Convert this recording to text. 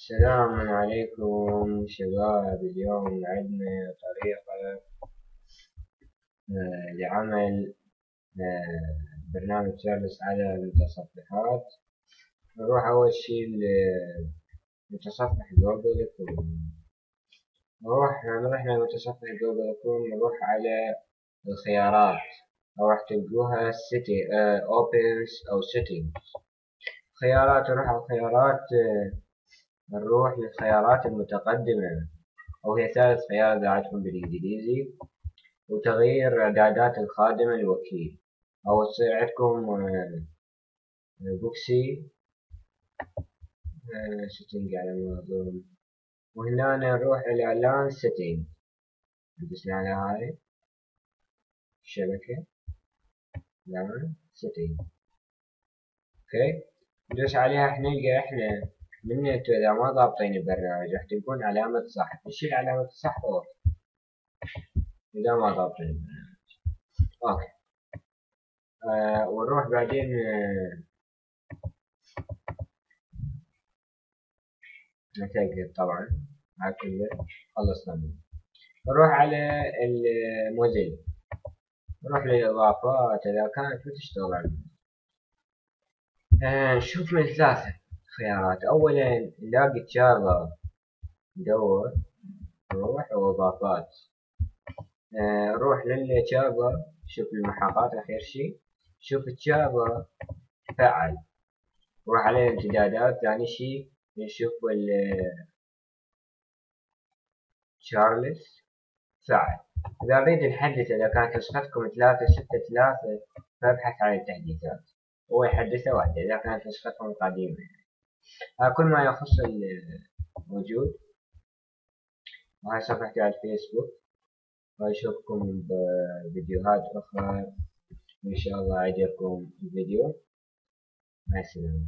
السلام عليكم شباب. اليوم عندنا طريقة لعمل برنامج جالس على المتصفحات. نروح أول شي لمتصفح جوجل كروم. نروح لمتصفح جوجل كروم، نروح على الخيارات، أو راح تلقوها Opens أو Settings. خيارات، نروح على الخيارات، نروح للخيارات المتقدمة، أو هي ثالث خيار إذا عندكم بالإنجليزي، وتغيير إعدادات الخادم الوكيل، أو تصير عندكم بوكسي سيتنج على ما أظن. وهنا نروح إلى إعلان سيتنج، ندوس على هاي الشبكة، إعلان سيتنج. أوكي، ندوس عليها. نلقى إحنا من انتو إذا ما ضابطين البرنامج راح تلقون علامة صح، نشيل علامة الصح أوف إذا ما ضابطين البرنامج. أوكي، ونروح بعدين نتأكد طبعا على كله خلصنا منه. نروح على الموزيلا، نروح للإضافات إذا كانت بتشتغل عندنا. نشوف من ثلاثة خيارات. أولا نلاقي تشابر، ندور، نروح وإضافات، نروح للتشابر، شوف المحاقات آخر شي، شوف تشابر فعل، نروح على الامتدادات. ثاني شي نشوف تشارلز فعل. إذا نريد نحدث، إذا كانت نسختكم 363 فابحث عن التحديثات، هو يحدثها واحدة إذا كانت نسختكم قديمة. كل ما يخص الموجود. وهاي صفحتي على الفيسبوك، وأشوفكم بفيديوهات أخرى. إن شاء الله عجبكم الفيديو. مع السلامة.